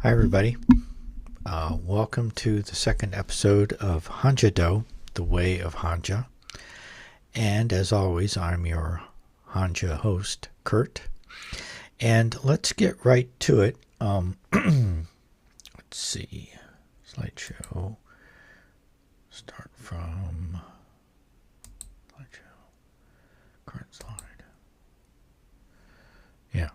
Hi, everybody. Welcome to the second episode of Hanjado, the Way of Hanja. And as always, I'm your Hanja host, Kurt. And let's get right to it. Let's see. Slideshow. Start from slideshow. Current slide. Yeah.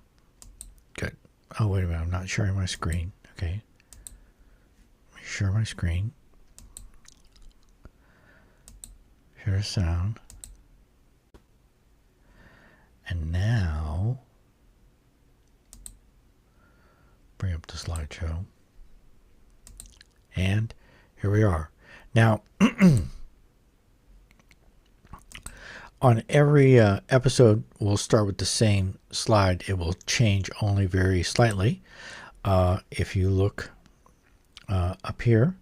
Good. Oh, wait a minute. I'm not sharing my screen. Okay. Let me share my screen. Share sound. And now, bring up the slideshow. And here we are. Now, on every episode, we'll start with the same slide. It will change only very slightly. If you look up here,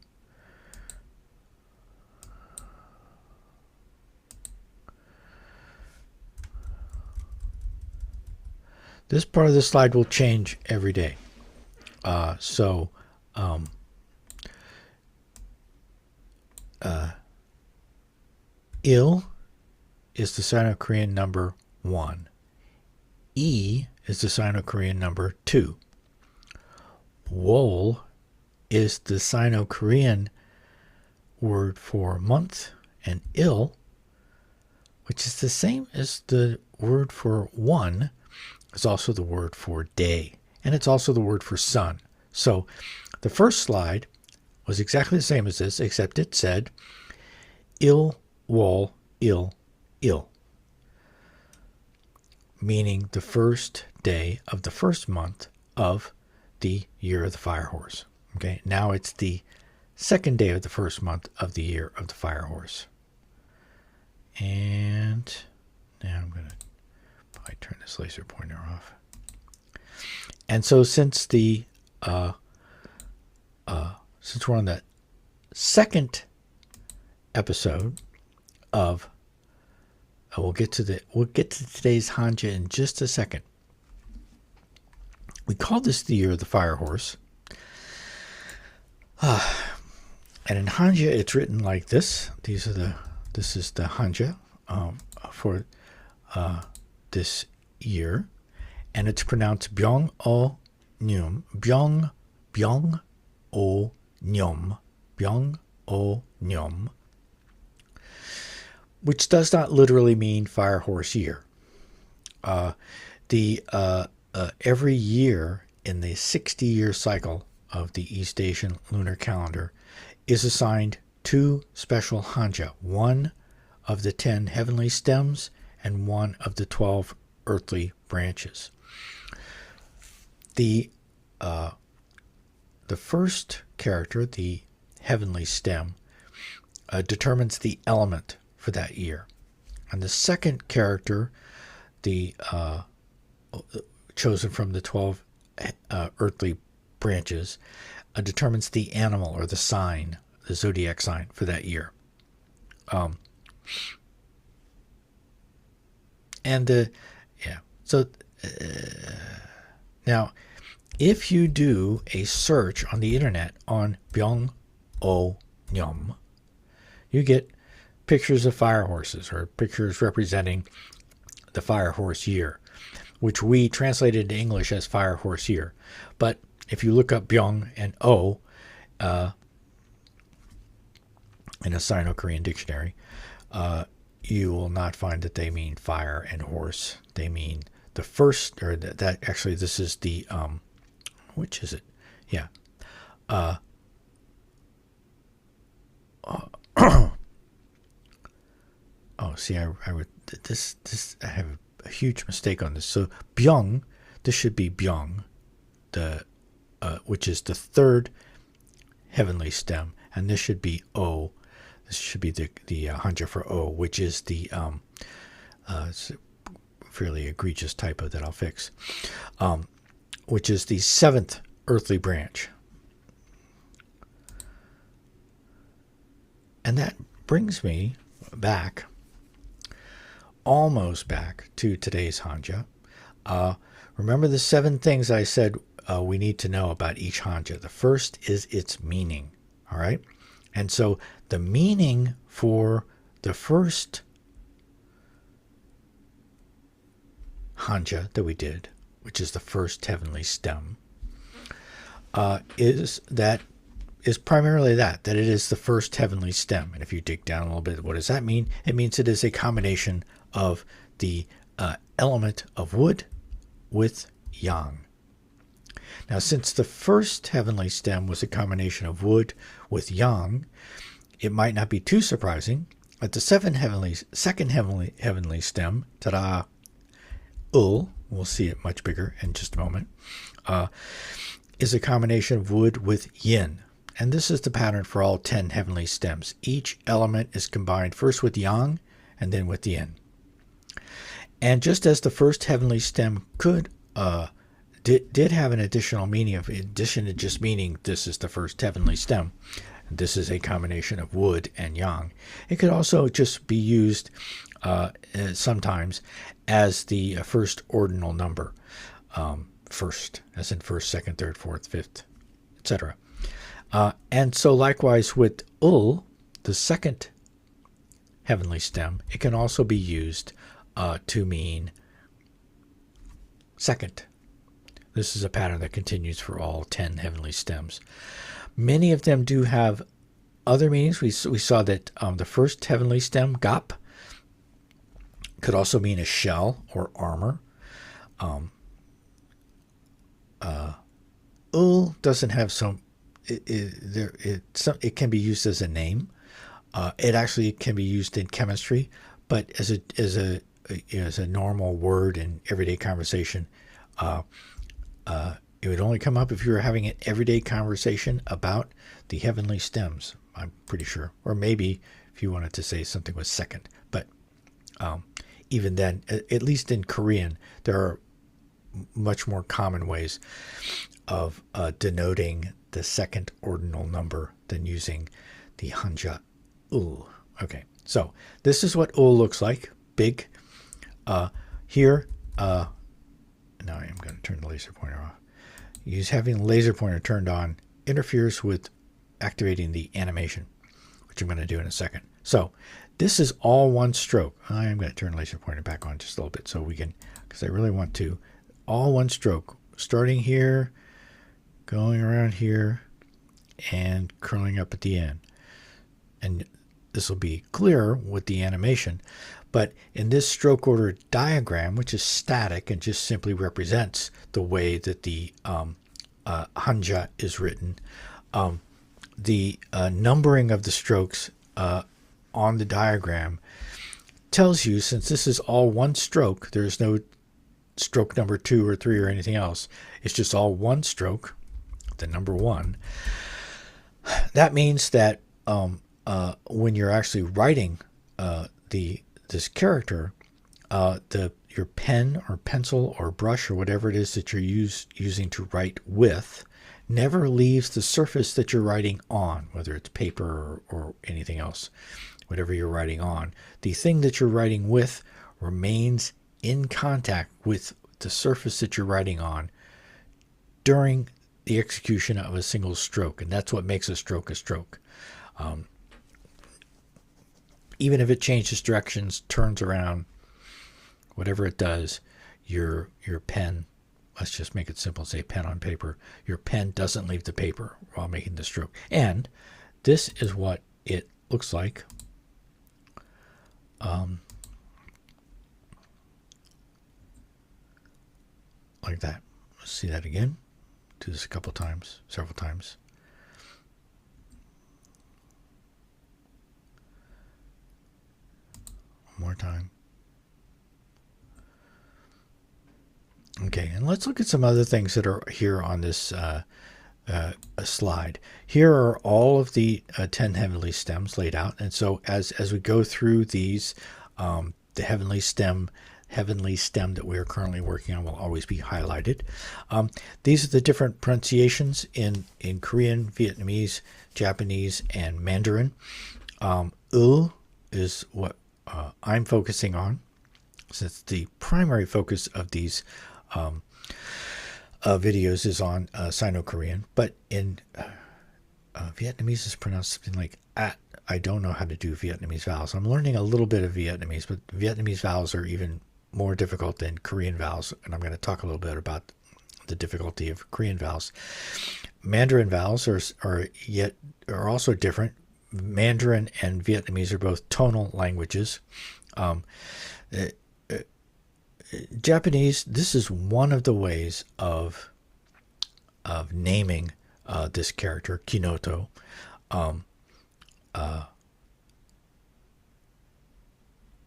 this part of the slide will change every day. Il is the Sino-Korean number 1. E is the Sino-Korean number 2. Wol is the Sino-Korean word for month, and il, which is the same as the word for one, is also the word for day, and it's also the word for sun. So the first slide was exactly the same as this, except it said il, wol, il, meaning the first day of the first month of the year of the fire horse. Okay, now it's the second day of the first month of the year of the fire horse. And now I'm going to probably turn this laser pointer off. And so since the since we're on the second episode of we'll get to today's Hanja in just a second. We call this the year of the fire horse. And in Hanja, it's written like this. This is the Hanja for this year, and it's pronounced Byong O Nyum, Byong O Nyum, Byong O Nyum, which does not literally mean fire horse year. Every year in the 60-year cycle of the East Asian lunar calendar is assigned 2 special Hanja, one of the 10 heavenly stems and one of the 12 earthly branches. The first character, the heavenly stem, determines the element for that year. And the second character, the chosen from the 12 earthly branches, determines the animal or the sign, the zodiac sign for that year. Now, if you do a search on the internet on Byong O Nyum, you get pictures of fire horses or pictures representing the fire horse year, which we translated into English as fire horse year. But if you look up Byong and O in a Sino-Korean dictionary, you will not find that they mean fire and horse. They mean the first, or that actually this is the, which is it? Yeah. See, I would this I have a huge mistake on this. So Byong, this should be Byong, which is the third heavenly stem, and this should be O. This should be the Hanja for O, which is the fairly egregious typo that I'll fix, which is the 7th earthly branch. And that brings me back, almost back to today's Hanja. Remember the 7 things I said we need to know about each Hanja. The first is its meaning. All right. And so the meaning for the first Hanja that we did, which is the first heavenly stem, is primarily that it is the first heavenly stem. And if you dig down a little bit, what does that mean? It means it is a combination of the element of wood with yang. Now, since the first heavenly stem was a combination of wood with yang, it might not be too surprising that the second heavenly stem, ta-da, ul, we'll see it much bigger in just a moment, is a combination of wood with yin. And this is the pattern for all 10 heavenly stems. Each element is combined first with yang and then with yin. And just as the first heavenly stem did have an additional meaning, in addition to just meaning this is the first heavenly stem, this is a combination of wood and yang, it could also just be used sometimes as the first ordinal number. First, as in first, second, third, fourth, fifth, etc. And so likewise with ul, the second heavenly stem, it can also be used to mean second. This is a pattern that continues for all 10 heavenly stems. Many of them do have other meanings. We saw that the first heavenly stem, gap, could also mean a shell or armor. Ul doesn't have some. It can be used as a name. It actually can be used in chemistry, but as a normal word in everyday conversation, it would only come up if you were having an everyday conversation about the heavenly stems, I'm pretty sure. Or maybe if you wanted to say something was second. But even then, at least in Korean, there are much more common ways of denoting the second ordinal number than using the Hanja ul. Okay, so this is what ul looks like. Big. Here, now I am going to turn the laser pointer off. Having the laser pointer turned on interferes with activating the animation, which I'm going to do in a second. So this is all one stroke. I am going to turn the laser pointer back on just a little bit so we can, because I really want to, all one stroke, starting here, going around here, and curling up at the end. And this will be clearer with the animation. But in this stroke order diagram, which is static and just simply represents the way that the Hanja is written, the numbering of the strokes on the diagram tells you, since this is all one stroke, there's no stroke number 2 or 3 or anything else. It's just all one stroke, the number 1. That means that when you're actually writing this character, your pen or pencil or brush or whatever it is that you're using to write with never leaves the surface that you're writing on, whether it's paper or anything else, whatever you're writing on. The thing that you're writing with remains in contact with the surface that you're writing on during the execution of a single stroke, and that's what makes a stroke a stroke. Even if it changes directions, turns around, whatever it does, your pen, let's just make it simple, say pen on paper, your pen doesn't leave the paper while making the stroke. And this is what it looks like. Like that. Let's see that again. Do this a couple times, several times. One more time. Okay, and let's look at some other things that are here on this slide. Here are all of the 10 heavenly stems laid out, and so as we go through these, the heavenly stem that we are currently working on will always be highlighted. These are the different pronunciations in Korean, Vietnamese, Japanese, and Mandarin. Ul is what I'm focusing on, since the primary focus of these videos is on Sino-Korean, but in Vietnamese is pronounced something like at. I don't know how to do Vietnamese vowels. I'm learning a little bit of Vietnamese, but Vietnamese vowels are even more difficult than Korean vowels, and I'm going to talk a little bit about the difficulty of Korean vowels. Mandarin vowels are also different. Mandarin and Vietnamese are both tonal languages. Japanese, this is one of the ways of naming this character, Kinoto. And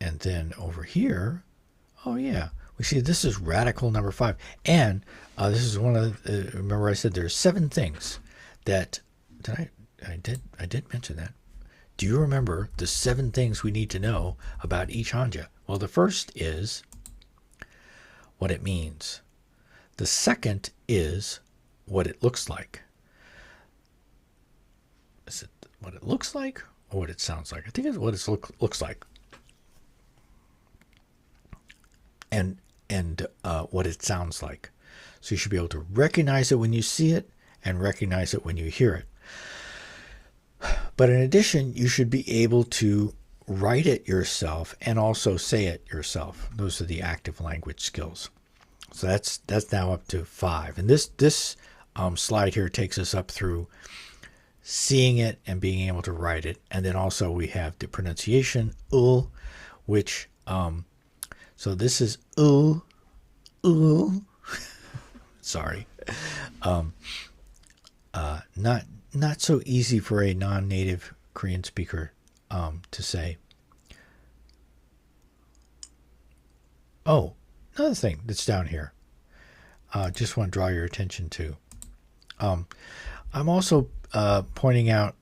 then over here, oh yeah, we see this is radical number 5. And this is one of the, remember I said there's 7 things that, I did mention that. Do you remember the 7 things we need to know about each Hanja? Well, the first is what it means. The second is what it looks like. Is it what it looks like or what it sounds like? I think it's what it looks like. And what it sounds like. So you should be able to recognize it when you see it and recognize it when you hear it. But in addition, you should be able to write it yourself and also say it yourself. Those are the active language skills. So that's now up to 5. And this slide here takes us up through seeing it and being able to write it. And then also we have the pronunciation, which, so this is sorry. Not so easy for a non-native Korean speaker to say. Oh, another thing that's down here. Just want to draw your attention to. I'm also pointing out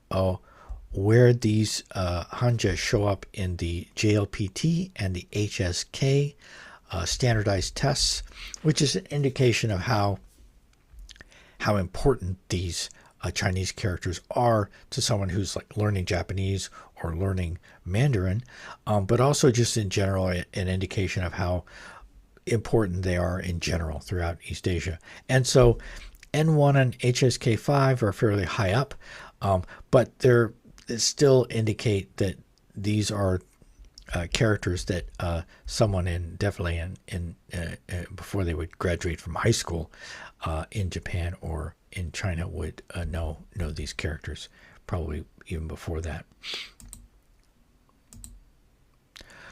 where these Hanja show up in the JLPT and the HSK standardized tests, which is an indication of how important these Chinese characters are to someone who's like learning Japanese or learning Mandarin, but also just in general an indication of how important they are in general throughout East Asia. And so N1 and HSK5 are fairly high up, but they're still indicate that these are characters that someone definitely before they would graduate from high school in Japan or in China would know these characters, probably even before that.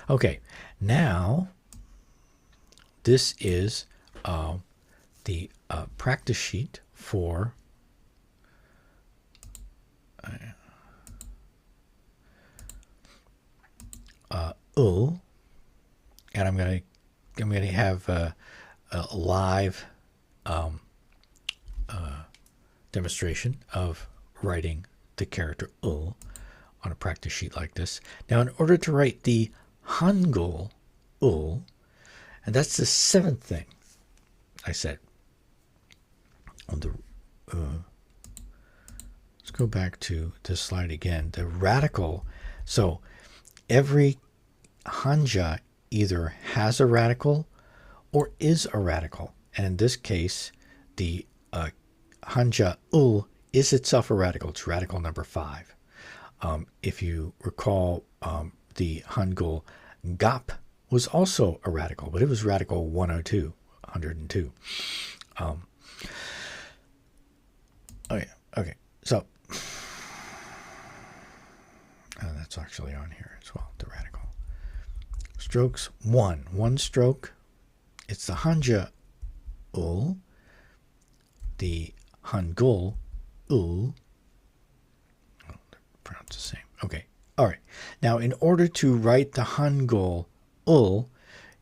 Okay, now this is the practice sheet for and I'm gonna have a live demonstration of writing the character on a practice sheet like this. Now, in order to write the Hangul and that's the 7th thing I said on the. Let's go back to this slide again. The radical. So every Hanja either has a radical or is a radical. And in this case, the Hanja is itself a radical. It's radical number 5. If you recall, the Hangul Gap was also a radical, but it was radical 102. Okay. So that's actually on here as well, the radical. Strokes 1 stroke. It's the Hanja the Hangul they're pronounced the same. Okay. All right. Now, in order to write the Hangul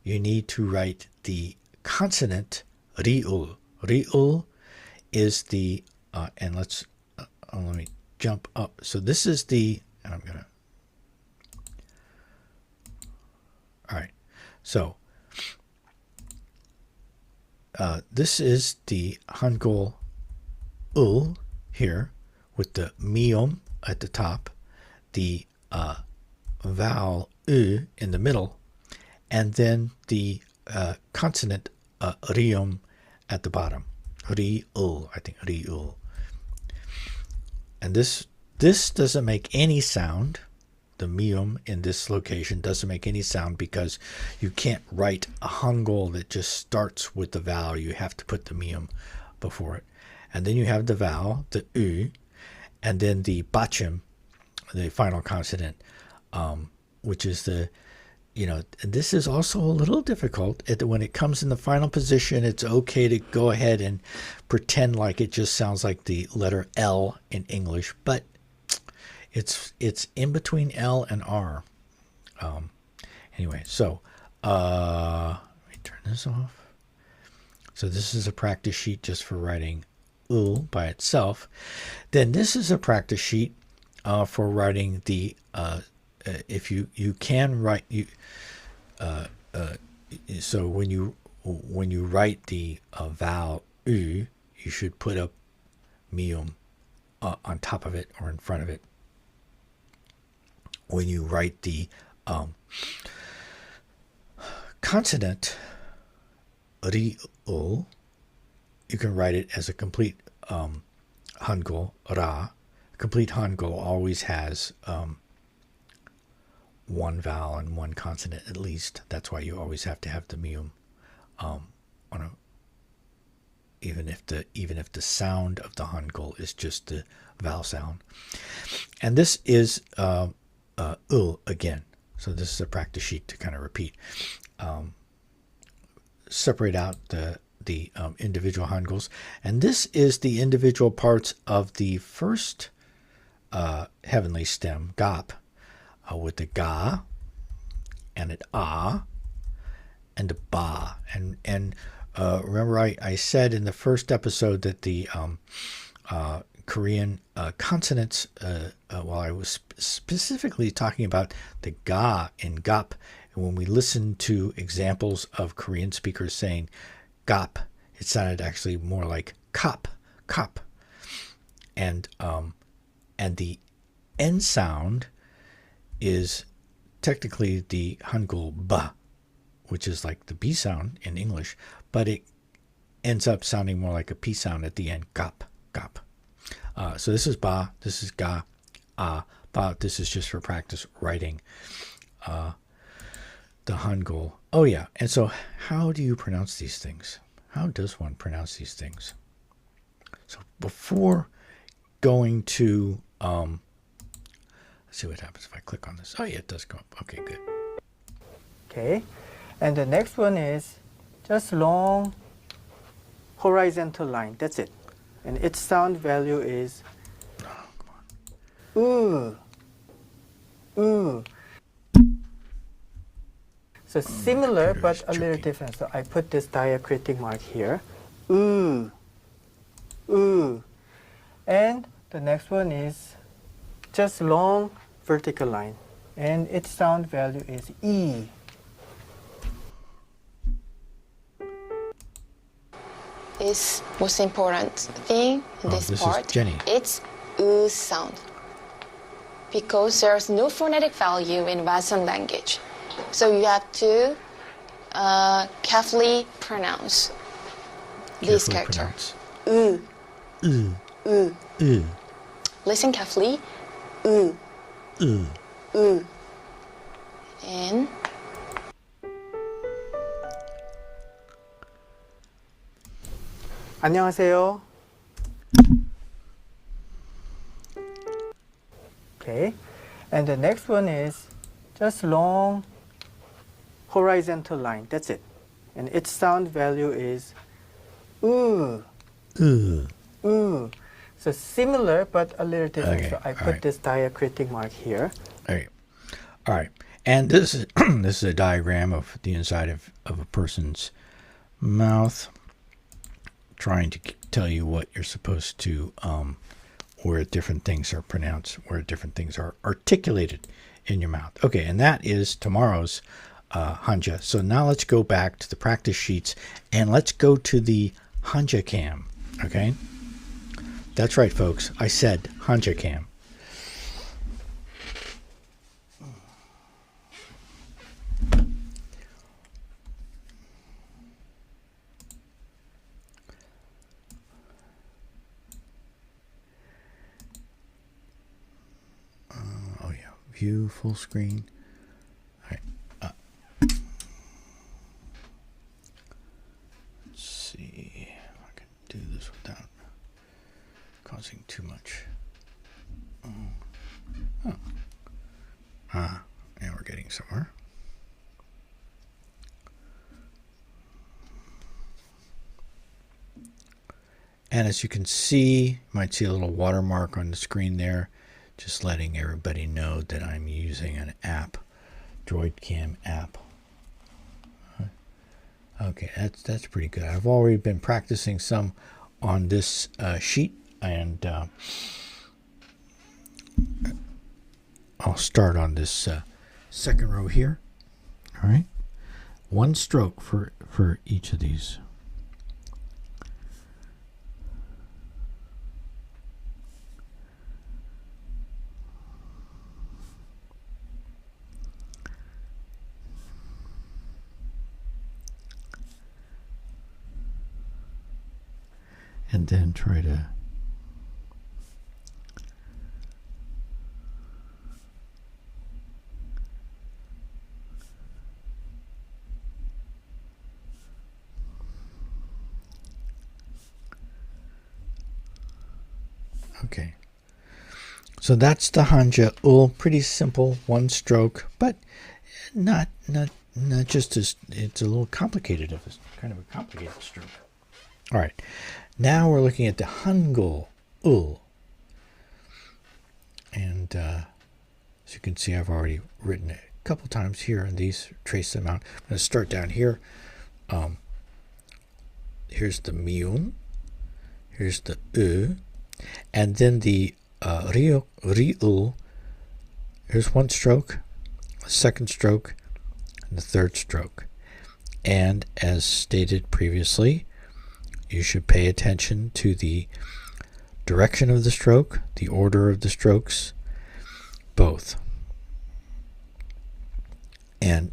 you need to write the consonant riul. Riul is the and let me jump up. So this is the, and I'm gonna. All right. So this is the Hangul here with the miom at the top, the vowel in the middle, and then the consonant riom at the bottom. Riul, I think Riul. And this doesn't make any sound. The mium in this location doesn't make any sound because you can't write a hangul that just starts with the vowel. You have to put the mium before it. And then you have the vowel, the u, and then the bachim, the final consonant, which is the, this is also a little difficult. When it comes in the final position, it's okay to go ahead and pretend like it just sounds like the letter L in English, but it's in between L and R. Anyway, so let me turn this off. So this is a practice sheet just for writing ul by itself. Then this is a practice sheet for writing the if you can write so when you write the vowel u, you should put a mium on top of it or in front of it. When you write the consonant riul, you can write it as a complete hangul ra. Complete hangul always has one vowel and one consonant at least. That's why you always have to have the mium even if the sound of the hangul is just the vowel sound. And this is ul again. So this is a practice sheet to kind of repeat. Separate out the individual hanguls, and this is the individual parts of the first heavenly stem gap, with the ga and an a and a ba, and remember I said in the first episode that the Korean consonants, while I was specifically talking about the ga in gap, and when we listened to examples of Korean speakers saying gap, it sounded actually more like kop, and the N sound is technically the hangul ba, which is like the B sound in English, but it ends up sounding more like a P sound at the end, gap. So this is ba, this is ga, ba. This is just for practice writing the hangul. Oh yeah, and so how do you pronounce these things? How does one pronounce these things? So before going to let's see what happens if I click on this. Oh yeah, it does go up. Okay, good. Okay, and the next one is just long horizontal line. That's it. And its sound value is ooh. So similar but a little different. So I put this diacritic mark here. Ooh. And the next one is just long vertical line. And its sound value is E. This most important thing in this part, it's U sound. Because there's no phonetic value in Western language. So you have to carefully pronounce this character. U. Listen carefully. U. And 안녕하세요. Okay, and the next one is just long horizontal line. That's it. And its sound value is ooh. So similar but a little different. Okay, so I put this diacritic mark here. All right. And this is this is a diagram of the inside of a person's mouth, trying to tell you what you're supposed to where different things are pronounced, where different things are articulated in your mouth. Okay, and that is tomorrow's Hanja. So now let's go back to the practice sheets and let's go to the Hanja cam. Okay, that's right, folks. I said Hanja cam. view full screen. All right. Let's see if I can do this without causing too much. Now we're getting somewhere. And as you can see, you might see a little watermark on the screen there, just letting everybody know that I'm using an app, DroidCam app. Okay, that's pretty good. I've already been practicing some on this sheet, and I'll start on this second row here. All right, one stroke for each of these. And then try to okay. So that's the Hanja ul. Pretty simple, one stroke, but not just as it's a little complicated. It's kind of a complicated stroke. All right. Now we're looking at the Hangul ul. And as you can see, I've already written it a couple times here, and these trace them out. I'm going to start down here. Here's the miun. Here's the u. And then the riul. Here's one stroke, a second stroke, and the third stroke. And as stated previously, you should pay attention to the direction of the stroke, the order of the strokes, both. And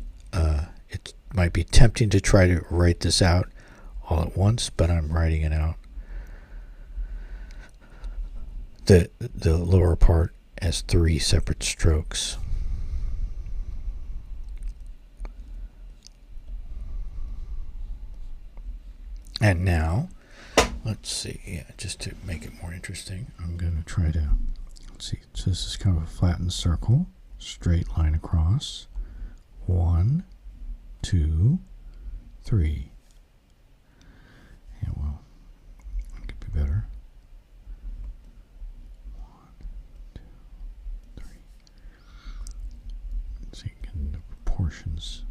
it might be tempting to try to write this out all at once, but I'm writing it out. The lower part as 3 separate strokes. And now, let's see, just to make it more interesting, I'm going to try to, let's see, so this is kind of a flattened circle, straight line across, 1, 2, 3. Yeah, well, that could be better. 1, 2, 3. Let's see, getting the proportions.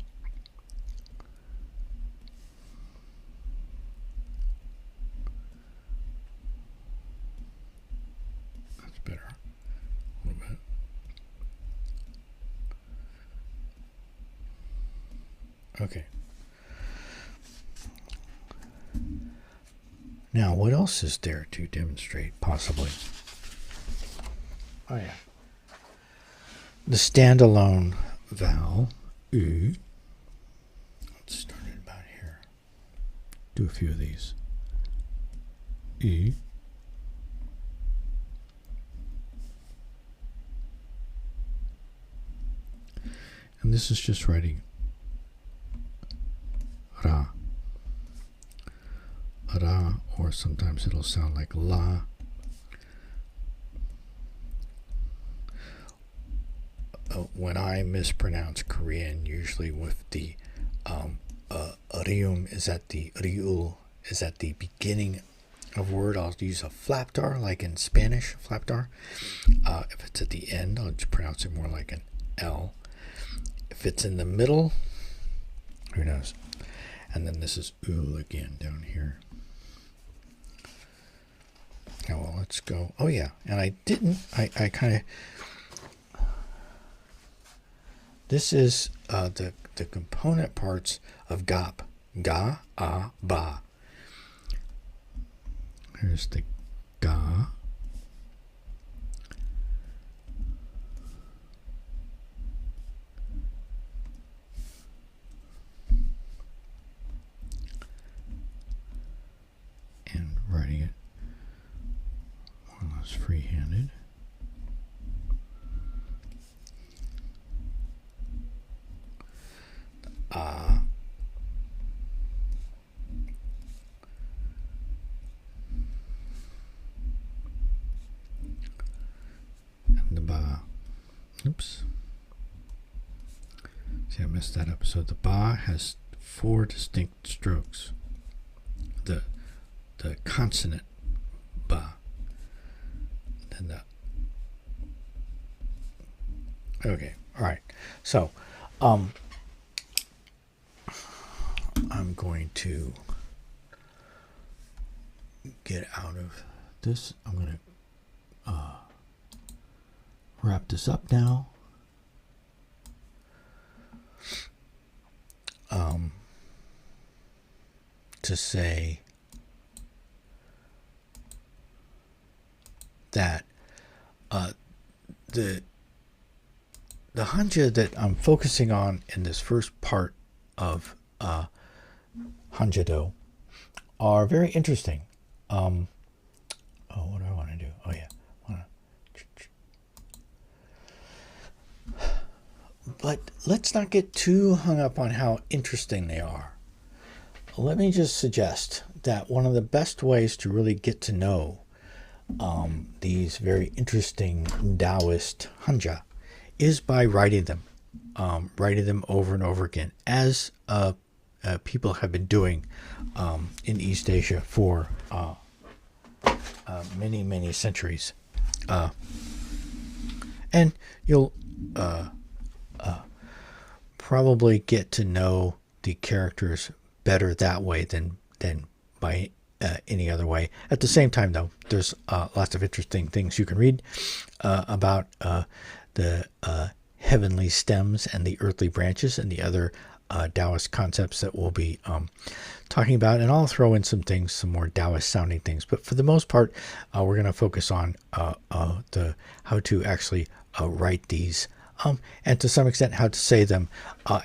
Better a little bit. Okay. Now, what else is there to demonstrate, possibly? Oh, yeah. The standalone vowel, u. Let's start it about here. Do a few of these. U. And this is just writing ra. Ra, or sometimes it'll sound like la. When I mispronounce Korean, usually with the rium is at the riul is at the beginning of word, I'll use a flapdar, like in Spanish, flapdar. If it's at the end, I'll just pronounce it more like an L. If it's in the middle, who knows? And then this is ul again down here. Oh, well, let's go. Oh, yeah. And I kind of... This is the component parts of gap. Ga, a, ba. Here's the ga. And writing it more or less free-handed. messed that up. So the ba has 4 distinct strokes. The consonant ba. Then the. Okay. All right. So, I'm going to get out of this. I'm going to wrap this up now. To say that the Hanja that I'm focusing on in this first part of Hanjado are very interesting. What do I want to do? Oh yeah, but let's not get too hung up on how interesting they are. Let me just suggest that one of the best ways to really get to know these very interesting Taoist Hanja is by writing them over and over again, as people have been doing in East Asia for many, many centuries. And you'll probably get to know the characters better that way than by any other way. At the same time, though, there's lots of interesting things you can read about the heavenly stems and the earthly branches and the other Taoist concepts that we'll be talking about. And I'll throw in some things, some more Taoist sounding things. But for the most part, we're going to focus on the how to actually write these, and to some extent how to say them,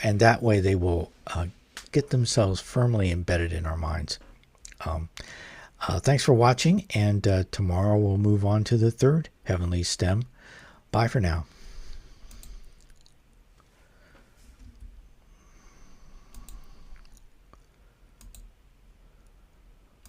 and that way they will get themselves firmly embedded in our minds. Thanks for watching, and tomorrow we'll move on to the third heavenly stem. Bye for now.